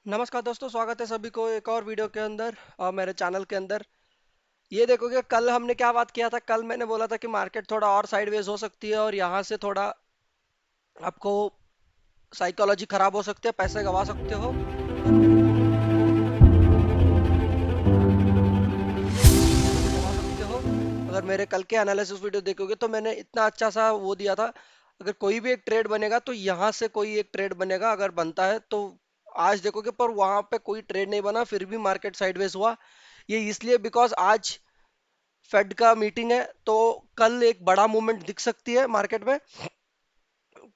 नमस्कार दोस्तों, स्वागत है सभी को एक और वीडियो के अंदर और मेरे चैनल के अंदर। ये देखोगे, कल हमने क्या बात किया था। कल मैंने बोला था कि मार्केट थोड़ा और साइडवेज हो सकती है और यहाँ से थोड़ा आपको साइकोलॉजी खराब हो सकती है, पैसे गंवा सकते हो। गंवा सकते हो अगर मेरे कल के एनालिसिस वीडियो देखोगे तो मैंने इतना अच्छा सा वो दिया था। अगर कोई भी एक ट्रेड बनेगा तो यहाँ से कोई एक ट्रेड बनेगा, अगर बनता है तो आज देखोगे, पर वहां पे कोई ट्रेड नहीं बना, फिर भी मार्केट साइडवेज हुआ। ये इसलिए बिकॉज आज फेड का मीटिंग है, तो कल एक बड़ा मूवमेंट दिख सकती है मार्केट में।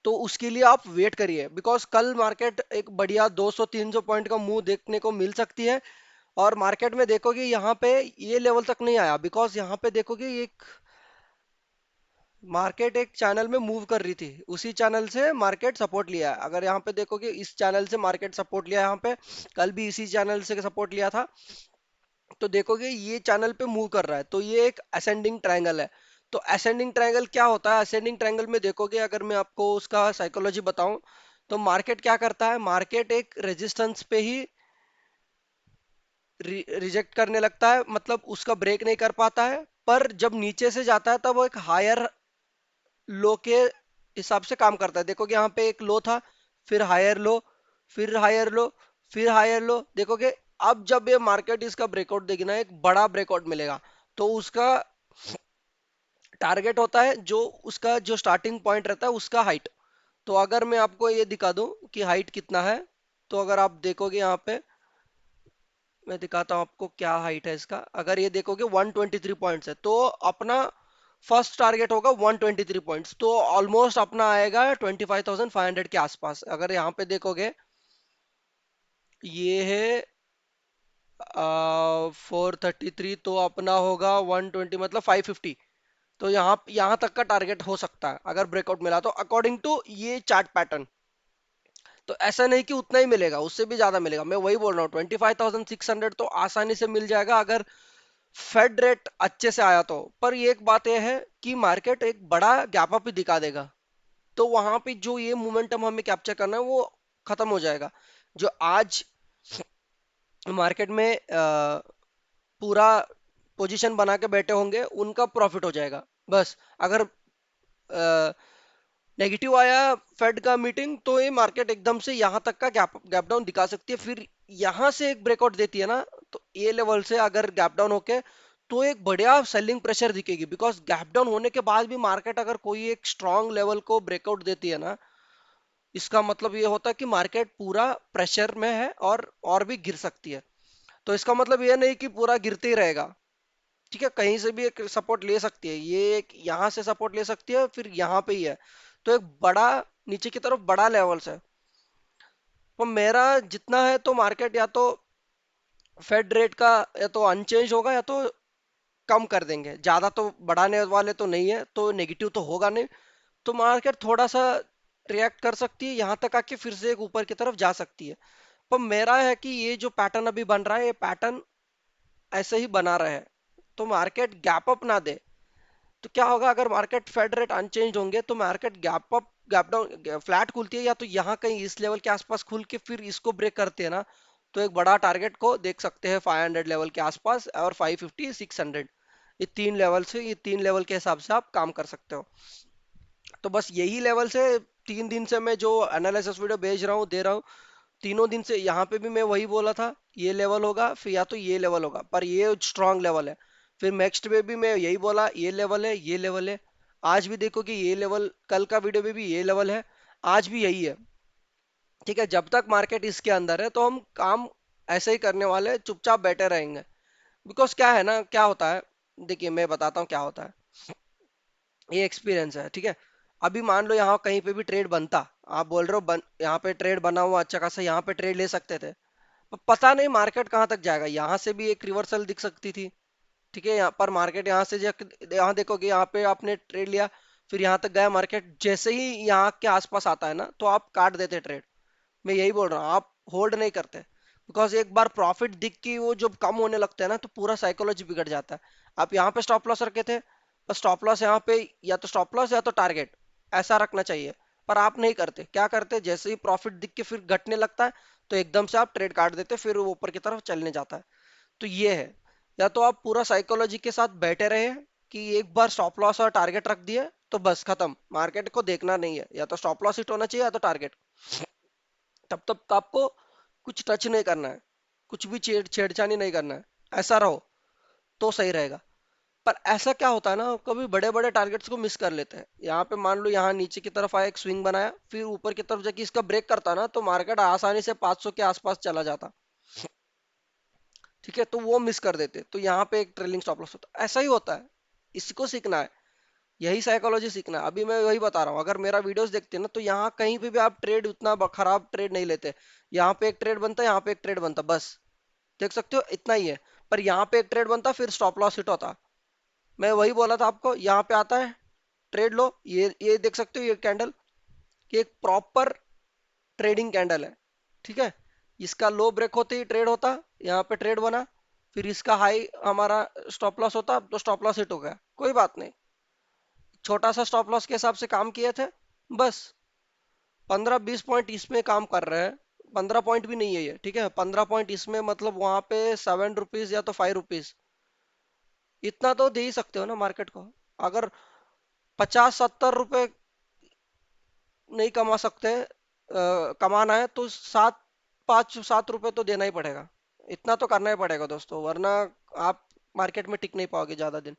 तो उसके लिए आप वेट करिए, बिकॉज कल मार्केट एक बढ़िया 200-300 पॉइंट का मूव देखने को मिल सकती है। और मार्केट में देखोगे यहाँ पे ये लेवल तक नहीं आया, बिकॉज यहाँ पे देखोगे एक मार्केट एक चैनल में मूव कर रही थी, उसी चैनल से मार्केट सपोर्ट लिया है। अगर यहाँ पे देखोगे इस चैनल से मार्केट सपोर्ट लिया है यहाँ पे, कल भी इसी चैनल से सपोर्ट लिया था। तो देखोगे ये चैनल पे मूव कर रहा है, तो ये एक असेंडिंग ट्रायंगल है। तो असेंडिंग ट्रायंगल क्या होता है? असेंडिंग ट्रायंगल में देखोगे, अगर मैं आपको उसका साइकोलॉजी बताऊं, तो मार्केट क्या करता है, मार्केट एक रेजिस्टेंस पे ही रिजेक्ट करने लगता है, मतलब उसका ब्रेक नहीं कर पाता है। पर जब नीचे से जाता है तब वो एक हायर लो के हिसाब से काम करता है। देखोगे यहाँ पे एक लो था, फिर हायर लो, फिर हायर लो, फिर हायर लो। देखोगे अब जब ये मार्केट इसका ब्रेकआउट देगी ना, एक बड़ा ब्रेकआउट मिलेगा, तो उसका टारगेट होता है जो उसका जो स्टार्टिंग पॉइंट रहता है उसका हाइट। तो अगर मैं आपको ये दिखा दूं कि हाइट कितना है, तो अगर आप देखोगे यहाँ पे, मैं दिखाता हूँ आपको क्या हाइट है इसका। अगर ये देखोगे 123 पॉइंट्स है, तो अपना फर्स्ट टारगेट होगा 123 पॉइंट्स, तो ऑलमोस्ट अपना आएगा 25,500 के आसपास। अगर यहाँ पे देखोगे, ये है 433, तो अपना होगा 120, मतलब 550। तो यहाँ यहाँ तक का टारगेट हो सकता है अगर ब्रेकआउट मिला तो, अकॉर्डिंग टू ये चार्ट पैटर्न। तो ऐसा नहीं कि उतना ही मिलेगा, उससे भी ज्यादा मिलेगा। मैं वही बोल रहा हूँ, 25,600 तो आसानी से मिल जाएगा अगर फेड रेट अच्छे से आया तो। पर ये एक बात यह है कि मार्केट एक बड़ा गैप अप ही दिखा देगा, तो वहां पे जो ये मोमेंटम हमें कैप्चर करना है वो खत्म हो जाएगा। जो आज मार्केट में पूरा पोजीशन बना के बैठे होंगे उनका प्रॉफिट हो जाएगा बस। अगर नेगेटिव आया फेड का मीटिंग, तो ये मार्केट एकदम से यहाँ तक का गैप गैप डाउन दिखा सकती है। फिर यहाँ से एक ब्रेकआउट देती है ना, तो ये लेवल से अगर गैप डाउन होके, तो एक बढ़िया सेलिंग प्रेशर दिखेगी। बिकॉज गैप डाउन होने के बाद भी मार्केट अगर कोई एक स्ट्रांग लेवल को ब्रेकआउट देती है ना, इसका मतलब ये होता है कि मार्केट पूरा प्रेशर में है और भी गिर सकती है। तो इसका मतलब ये नहीं कि पूरा गिरते ही रहेगा। ठीक है, कहीं से भी एक सपोर्ट ले सकती है, ये एक यहाँ से सपोर्ट ले सकती है, फिर यहाँ पे ही है। तो एक बड़ा नीचे की तरफ बड़ा लेवल्स है। तो मेरा जितना है, तो मार्केट या तो फेड रेट का या तो अनचेंज होगा या तो कम कर देंगे, ज्यादा तो बढ़ाने वाले तो नहीं है, तो नेगेटिव तो होगा नहीं। तो मार्केट थोड़ा सा रिएक्ट कर सकती है, यहाँ तक आके फिर से एक ऊपर की तरफ जा सकती है। पर मेरा है कि ये जो पैटर्न अभी बन रहा है, ये पैटर्न ऐसे ही बना रहे, तो मार्केट गैप अप ना दे। तो क्या होगा, अगर मार्केट फेड रेट अनचेंज होंगे तो market gap up gap down flat खुलती है, या तो यहाँ कहीं इस लेवल के आसपास खुल के फिर इसको ब्रेक करते हैं ना, तो एक बड़ा टारगेट को देख सकते हैं 500 लेवल के आसपास, और 550 600। ये तीन लेवल से, ये तीन लेवल के हिसाब से आप काम कर सकते हो। तो बस यही लेवल से 3 दिन से मैं जो एनालिसिस वीडियो भेज रहा हूँ, दे रहा हूँ, तीनों दिन से यहाँ पे भी मैं वही बोला था, ये लेवल होगा, फिर या तो ये लेवल होगा, पर ये स्ट्रांग लेवल है। फिर नेक्स्ट में भी मैं यही बोला, ये लेवल है, ये लेवल है। आज भी देखो कि ये लेवल, कल का वीडियो में भी ये लेवल है, आज भी यही है। ठीक है, जब तक मार्केट इसके अंदर है तो हम काम ऐसे ही करने वाले हैं, चुपचाप बैठे रहेंगे। बिकॉज क्या है ना, क्या होता है, देखिए मैं बताता हूँ क्या होता है। ये एक्सपीरियंस है, ठीक है। अभी मान लो यहाँ कहीं पे भी ट्रेड बनता, आप बोल रहे हो यहाँ पे ट्रेड बना हुआ अच्छा खासा, यहाँ पे ट्रेड ले सकते थे। पता नहीं मार्केट कहाँ तक जाएगा, यहाँ से भी एक रिवर्सल दिख सकती थी। ठीक है, यहाँ पर मार्केट यहाँ से यहाँ देखोगे, यहाँ पे आपने ट्रेड लिया, फिर यहाँ तक गया मार्केट, जैसे ही यहाँ के आसपास आता है ना, तो आप काट देते ट्रेड। मैं यही बोल रहा हूँ, आप होल्ड नहीं करते। बिकॉज एक बार प्रॉफिट दिख के वो जब कम होने लगता है ना, तो पूरा साइकोलॉजी बिगड़ जाता है। आप यहाँ पे स्टॉप लॉस रखे थे, बस स्टॉप लॉस यहाँ पे, या तो स्टॉप लॉस या तो टारगेट, ऐसा रखना चाहिए। पर आप नहीं करते, क्या करते, जैसे ही प्रॉफिट दिख के फिर घटने लगता है, तो एकदम से आप ट्रेड काट देते, फिर वो ऊपर की तरफ चलने जाता है। तो ये है, या तो आप पूरा साइकोलॉजी के साथ बैठे रहे कि एक बार स्टॉप लॉस और टारगेट रख दिए तो बस खत्म, मार्केट को देखना नहीं है, या तो स्टॉप लॉस हिट होना चाहिए या तो टारगेट। तब तक आपको कुछ टच नहीं करना है, कुछ भी छेड़छानी नहीं करना है, ऐसा रहो तो सही रहेगा। पर ऐसा क्या होता है ना, कभी बड़े बड़े टारगेट्स को मिस कर लेते हैं। यहाँ पे मान लो यहाँ नीचे की तरफ आया, एक स्विंग बनाया, फिर ऊपर की तरफ जाके इसका ब्रेक करता ना तो मार्केट आसानी से 500 के आसपास चला जाता। ठीक है, तो वो मिस कर देते, तो यहाँ पे एक ट्रेलिंग स्टॉप लॉस होता है। ऐसा ही होता है, इसको सीखना है, यही साइकोलॉजी सीखना है। अभी मैं वही बता रहा हूँ, अगर मेरा वीडियोस देखते हैं ना तो यहाँ कहीं पे भी आप ट्रेड उतना खराब ट्रेड नहीं लेते। यहाँ पे एक ट्रेड बनता है, यहाँ पे एक ट्रेड बनता, बस देख सकते हो इतना ही है। पर यहाँ पे एक ट्रेड बनता, फिर स्टॉप लॉस हिट होता। मैं वही बोला था आपको, यहाँ पे आता है, ट्रेड लो, ये देख सकते हो, ये कैंडल, ये एक प्रॉपर ट्रेडिंग कैंडल है। ठीक है, इसका लो ब्रेक होते ही ट्रेड होता, यहाँ पे ट्रेड बना, फिर इसका हाई हमारा स्टॉप लॉस होता, तो स्टॉप लॉस हिट हो गया, कोई बात नहीं, छोटा सा स्टॉप लॉस के हिसाब से काम किए थे, बस 15-20 पॉइंट इसमें काम कर रहे हैं। 15 पॉइंट भी नहीं है ये, ठीक है, 15 पॉइंट इसमें मतलब वहां पे ₹7 या तो ₹5, इतना तो दे ही सकते हो ना मार्केट को। अगर 50-70 रुपए नहीं कमा सकते, कमाना है तो 5-7 रुपए तो देना ही पड़ेगा, इतना तो करना ही पड़ेगा दोस्तों, वरना आप मार्केट में टिक नहीं पाओगे ज्यादा दिन।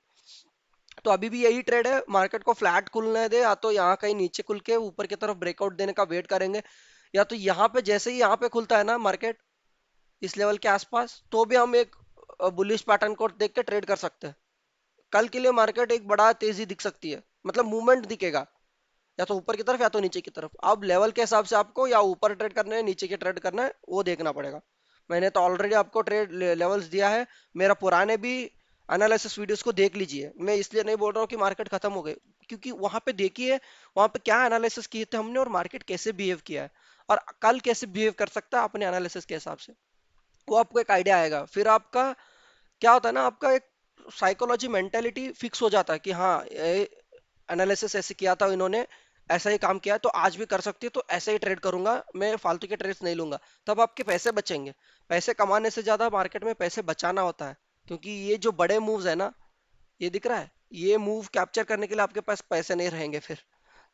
तो अभी भी यही ट्रेड है, मार्केट को फ्लैट खुलने दे, या तो यहाँ कहीं नीचे खुल के ऊपर की तरफ ब्रेकआउट देने का वेट करेंगे, या तो यहाँ पे जैसे ही यहाँ पे खुलता है ना मार्केट इस लेवल के आसपास, तो भी हम एक बुलिश पैटर्न को देख के ट्रेड कर सकते हैं। कल के लिए मार्केट एक बड़ा तेजी दिख सकती है, मतलब मूवमेंट दिखेगा, या तो ऊपर की तरफ या तो नीचे की तरफ। अब लेवल के हिसाब से आपको या ऊपर ट्रेड करना है, नीचे के ट्रेड करना है, वो देखना पड़ेगा। मैंने तो ऑलरेडी आपको ट्रेड लेवल्स दिया है, मेरा पुराने भी एनालिसिस वीडियोस को देख लीजिए। मैं इसलिए नहीं बोल रहा हूँ कि मार्केट खत्म हो गई, क्योंकि वहां पे देखिए वहां पे क्या एनालिसिस किए थे हमने और मार्केट कैसे बिहेव किया है, और कल कैसे बिहेव कर सकता है अपने एनालिसिस के हिसाब से, वो आपको एक आइडिया आएगा। फिर आपका क्या होता है ना, आपका एक साइकोलॉजी मेंटेलिटी फिक्स हो जाता है कि हाँ, एनालिसिस ऐसे किया था इन्होंने, ऐसा ही काम किया है, तो आज भी कर सकती है, तो ऐसे ही ट्रेड करूंगा, मैं फालतू के ट्रेड्स नहीं लूंगा। तब आपके पैसे बचेंगे। पैसे कमाने से ज्यादा मार्केट में पैसे बचाना होता है, क्योंकि ये जो बड़े मूव्स है ना, ये दिख रहा है, ये मूव कैप्चर करने के लिए आपके पास पैसे नहीं रहेंगे फिर,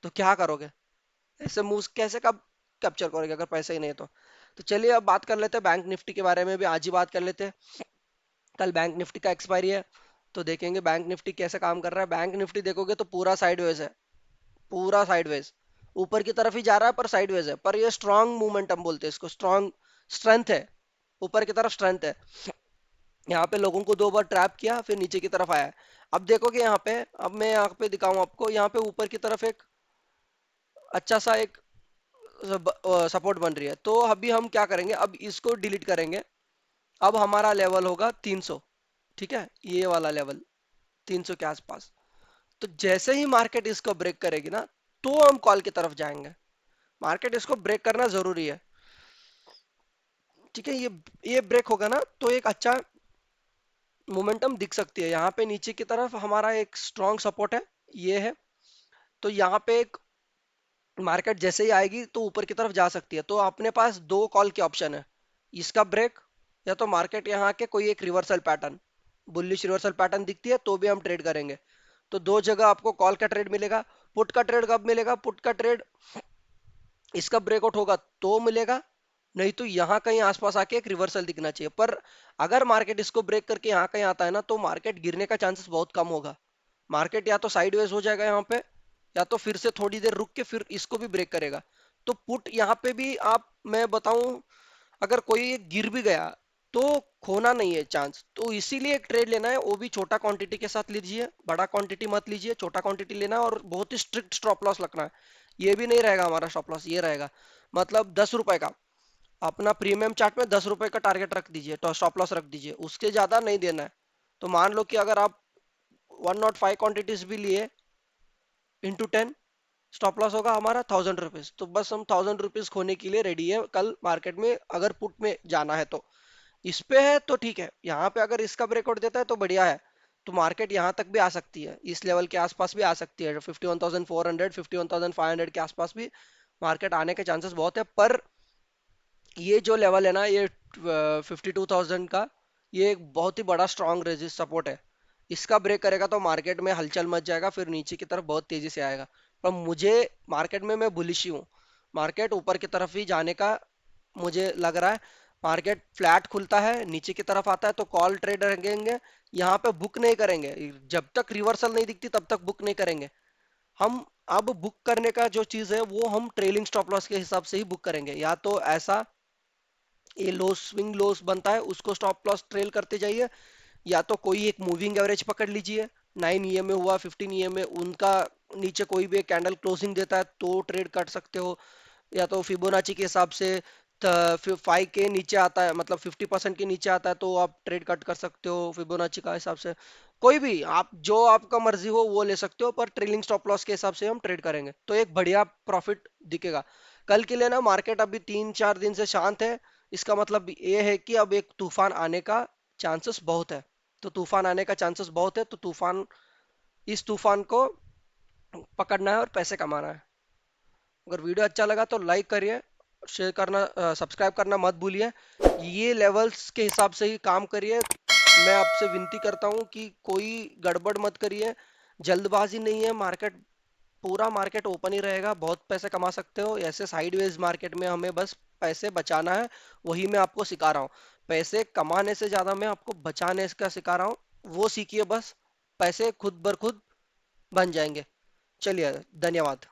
तो क्या करोगे, ऐसे मूव्स कैसे कब कैप्चर करोगे अगर पैसे ही नहीं है तो चलिए अब बात कर लेते हैं बैंक निफ्टी के बारे में भी, आज ही बात कर लेते हैं। कल बैंक निफ्टी का एक्सपायरी है, तो देखेंगे बैंक निफ्टी कैसे काम कर रहा है। बैंक निफ्टी देखोगे तो पूरा साइडवेज है, पूरा साइडवेज, ऊपर की तरफ ही जा रहा है पर साइडवेज है, पर ये स्ट्रांग मोमेंटम बोलते हैं इसको, स्ट्रांग स्ट्रेंथ है, ऊपर की तरफ स्ट्रेंथ है। यहाँ पे लोगों को 2 बार ट्रैप किया, फिर नीचे की तरफ आया है। अब देखोगे यहाँ पे, अब मैं यहाँ पे दिखाऊं आपको, यहाँ पे ऊपर की तरफ एक अच्छा सा एक सपोर्ट बन रही है, तो अभी हम क्या करेंगे, अब इसको डिलीट करेंगे। अब हमारा लेवल होगा 300, ठीक है, ये वाला लेवल 300 के आसपास। तो जैसे ही मार्केट इसको ब्रेक करेगी ना, तो हम कॉल की तरफ जाएंगे। मार्केट इसको ब्रेक करना जरूरी है, ठीक है, ये ब्रेक होगा ना तो एक अच्छा मोमेंटम दिख सकती है। यहाँ पे नीचे की तरफ हमारा एक स्ट्रॉन्ग सपोर्ट है, ये है, तो यहाँ पे एक मार्केट जैसे ही आएगी तो ऊपर की तरफ जा सकती है। तो अपने पास 2 कॉल के ऑप्शन है, इसका ब्रेक, या तो मार्केट यहाँ के कोई एक reversal pattern, bullish reversal pattern दिखती है तो भी हम ट्रेड करेंगे। तो 2 जगह आपको कॉल का ट्रेड मिलेगा। पुट का ट्रेड कब मिलेगा, पुट का ट्रेड इसका ब्रेकआउट होगा तो मिलेगा, नहीं तो यहाँ कहीं आसपास आके एक रिवर्सल दिखना चाहिए। पर अगर मार्केट इसको ब्रेक करके यहाँ कहीं आता है ना, तो मार्केट गिरने का चांसेस बहुत कम होगा। मार्केट या तो साइडवेज हो जाएगा यहाँ पे, या तो फिर से थोड़ी देर रुक के फिर इसको भी ब्रेक करेगा। तो पुट यहाँ पे भी आप, मैं बताऊं, अगर कोई गिर भी गया तो खोना नहीं है चांस, तो इसीलिए एक ट्रेड लेना है, वो भी छोटा क्वांटिटी के साथ लीजिए, बड़ा क्वांटिटी मत लीजिए, छोटा क्वांटिटी लेना है, और बहुत ही स्ट्रिक्ट स्टॉप लॉस रखना है। ये भी नहीं रहेगा हमारा स्टॉप लॉस, ये रहेगा मतलब 10 रुपए का, अपना प्रीमियम चार्ट में 10 रुपए का टारगेट रख दीजिए, तो स्टॉप लॉस रख दीजिए, उसके ज्यादा नहीं देना है। तो मान लो कि अगर आप 105 क्वांटिटीज भी लिए इंटू 10, स्टॉप लॉस होगा हमारा ₹1000, तो बस हम ₹1000 खोने के लिए रेडी है कल मार्केट में, अगर पुट में जाना है तो। इस पे है तो ठीक है, यहाँ पे अगर इसका ब्रेकआउट देता है तो बढ़िया है, तो मार्केट यहाँ तक भी आ सकती है, इस लेवल के आसपास भी आ सकती है, 51,400 51,500 के आसपास भी मार्केट आने के चांसेस बहुत है। पर ये जो लेवल है ना, ये 52,000 का, ये एक बहुत ही बड़ा स्ट्रॉन्ग रेजिस्ट सपोर्ट है। इसका ब्रेक करेगा तो मार्केट में हलचल मच जाएगा, फिर नीचे की तरफ बहुत तेजी से आएगा। पर मुझे मार्केट में, मैं बुलिश ही हूँ, मार्केट ऊपर की तरफ ही जाने का मुझे लग रहा है। मार्केट फ्लैट खुलता है, नीचे की तरफ आता है तो कॉल ट्रेड रखेंगे, यहाँ पे बुक नहीं करेंगे। जब तक रिवर्सल नहीं दिखती तब तक बुक नहीं करेंगे हम। अब बुक करने का जो चीज है वो हम ट्रेलिंग स्टॉप लॉस के हिसाब से ही बुक करेंगे। या तो ऐसा ये लो स्विंग लोस बनता है उसको स्टॉप लॉस ट्रेल करते जाइए, या तो कोई एक मूविंग एवरेज पकड़ लीजिए। 9 EMA हुआ, 15 EMA, उनका नीचे कोई भी कैंडल क्लोजिंग देता है तो ट्रेड कर सकते हो। या तो फिबोनाची के हिसाब से 5 के नीचे आता है, मतलब 50% के नीचे आता है तो आप ट्रेड कट कर सकते हो फिबोनाची का हिसाब से। कोई भी आप, जो आपका मर्जी हो वो ले सकते हो, पर ट्रेलिंग स्टॉप लॉस के हिसाब से हम ट्रेड करेंगे तो एक बढ़िया प्रॉफिट दिखेगा। कल के लिए ना मार्केट अभी 3-4 दिन से शांत है, इसका मतलब ये है कि अब एक तूफान आने का चांसेस बहुत है। तो तूफान आने का चांसेस बहुत है, तो तूफान, इस तूफान को पकड़ना है और पैसे कमाना है। अगर वीडियो अच्छा लगा तो लाइक करिए, शेयर करना, सब्सक्राइब करना मत भूलिए। ये लेवल्स के हिसाब से ही काम करिए। मैं आपसे विनती करता हूँ कि कोई गड़बड़ मत करिए, जल्दबाजी नहीं है। मार्केट, पूरा मार्केट ओपन ही रहेगा, बहुत पैसे कमा सकते हो ऐसे साइडवेज मार्केट में। हमें बस पैसे बचाना है, वही मैं आपको सिखा रहा हूँ। पैसे कमाने से ज्यादा मैं आपको बचाने का सिखा रहा हूँ, वो सीखिए बस। पैसे खुद बर खुद बन जाएंगे। चलिए, धन्यवाद।